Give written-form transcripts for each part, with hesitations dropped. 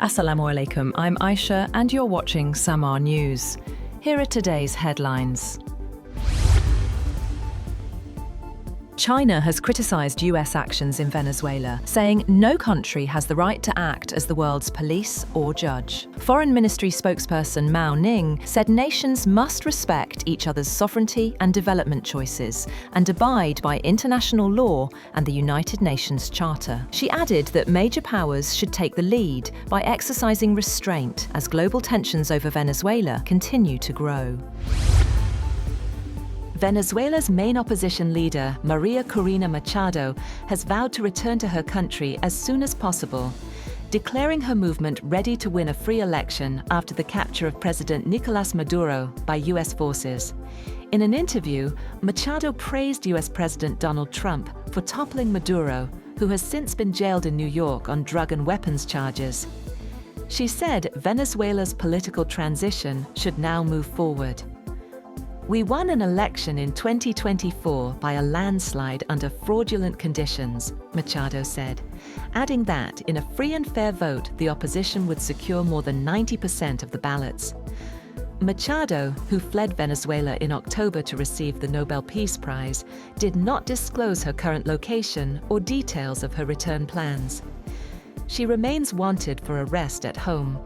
Assalamu alaikum, I'm Aisha and you're watching Samaa News. Here are today's headlines. China has criticized US actions in Venezuela, saying no country has the right to act as the world's police or judge. Foreign Ministry spokesperson Mao Ning said nations must respect each other's sovereignty and development choices and abide by international law and the United Nations Charter. She added that major powers should take the lead by exercising restraint as global tensions over Venezuela continue to grow. Venezuela's main opposition leader, Maria Corina Machado, has vowed to return to her country as soon as possible, declaring her movement ready to win a free election after the capture of President Nicolas Maduro by US forces. In an interview, Machado praised US President Donald Trump for toppling Maduro, who has since been jailed in New York on drug and weapons charges. She said Venezuela's political transition should now move forward. "We won an election in 2024 by a landslide under fraudulent conditions," Machado said, adding that in a free and fair vote, the opposition would secure more than 90% of the ballots. Machado, who fled Venezuela in October to receive the Nobel Peace Prize, did not disclose her current location or details of her return plans. She remains wanted for arrest at home,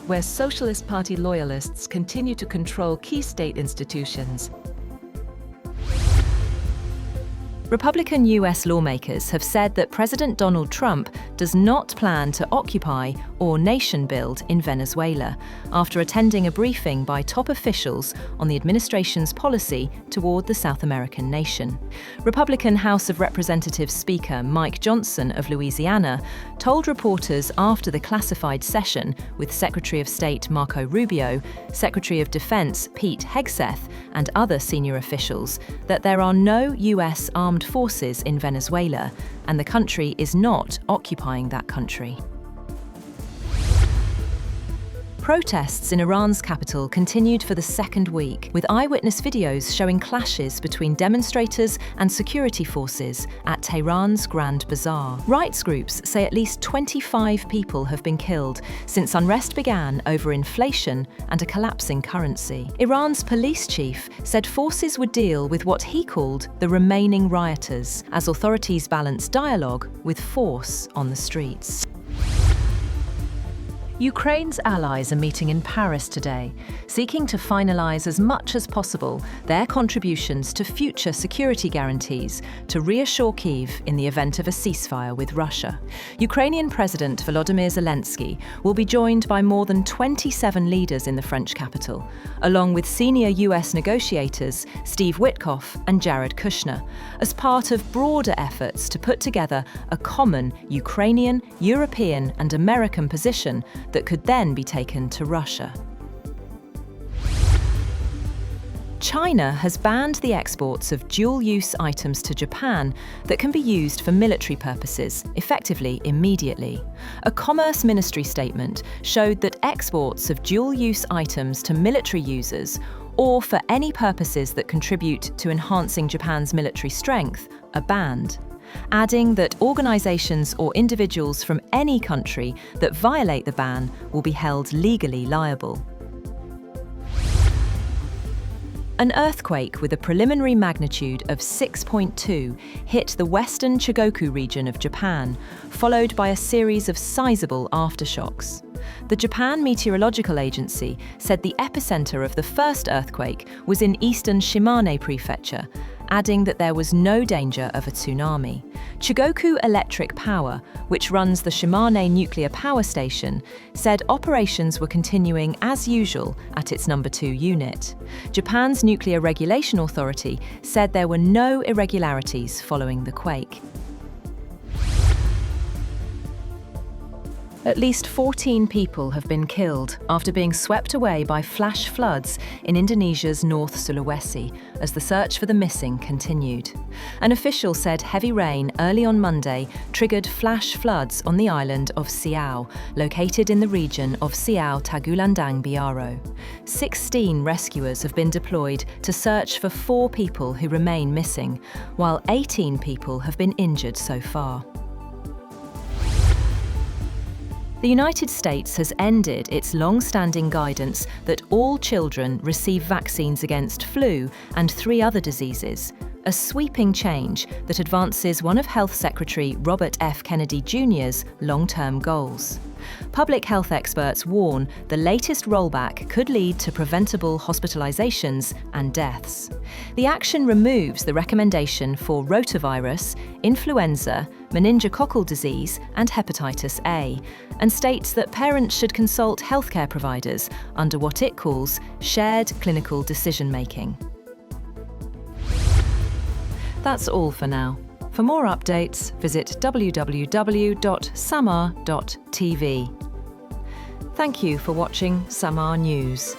where Socialist Party loyalists continue to control key state institutions. Republican US lawmakers have said that President Donald Trump does not plan to occupy or nation build in Venezuela after attending a briefing by top officials on the administration's policy toward the South American nation. Republican House of Representatives Speaker Mike Johnson of Louisiana told reporters after the classified session with Secretary of State Marco Rubio, Secretary of Defense Pete Hegseth, and other senior officials that there are no US armed forces in Venezuela, and the country is not occupying that country. Protests in Iran's capital continued for the second week, with eyewitness videos showing clashes between demonstrators and security forces at Tehran's Grand Bazaar. Rights groups say at least 25 people have been killed since unrest began over inflation and a collapsing currency. Iran's police chief said forces would deal with what he called the remaining rioters, as authorities balance dialogue with force on the streets. Ukraine's allies are meeting in Paris today, seeking to finalise as much as possible their contributions to future security guarantees to reassure Kyiv in the event of a ceasefire with Russia. Ukrainian President Volodymyr Zelensky will be joined by more than 27 leaders in the French capital, along with senior US negotiators Steve Witkoff and Jared Kushner, as part of broader efforts to put together a common Ukrainian, European and American position that could then be taken to Russia. China has banned the exports of dual-use items to Japan that can be used for military purposes, effectively immediately. A Commerce Ministry statement showed that exports of dual-use items to military users or for any purposes that contribute to enhancing Japan's military strength are banned, adding that organisations or individuals from any country that violate the ban will be held legally liable. An earthquake with a preliminary magnitude of 6.2 hit the western Chugoku region of Japan, followed by a series of sizable aftershocks. The Japan Meteorological Agency said the epicenter of the first earthquake was in eastern Shimane Prefecture, adding that there was no danger of a tsunami. Chugoku Electric Power, which runs the Shimane nuclear power station, said operations were continuing as usual at its number 2 unit. Japan's Nuclear Regulation Authority said there were no irregularities following the quake. At least 14 people have been killed after being swept away by flash floods in Indonesia's North Sulawesi as the search for the missing continued. An official said heavy rain early on Monday triggered flash floods on the island of Siau, located in the region of Siau Tagulandang Biaro. 16 rescuers have been deployed to search for 4 people who remain missing, while 18 people have been injured so far. The United States has ended its long-standing guidance that all children receive vaccines against flu and 3 other diseases, a sweeping change that advances one of Health Secretary Robert F. Kennedy Jr.'s long-term goals. Public health experts warn the latest rollback could lead to preventable hospitalizations and deaths. The action removes the recommendation for rotavirus, influenza, meningococcal disease, and hepatitis A, and states that parents should consult healthcare providers under what it calls shared clinical decision-making. That's all for now. For more updates, visit www.samaa.tv. Thank you for watching Samaa News.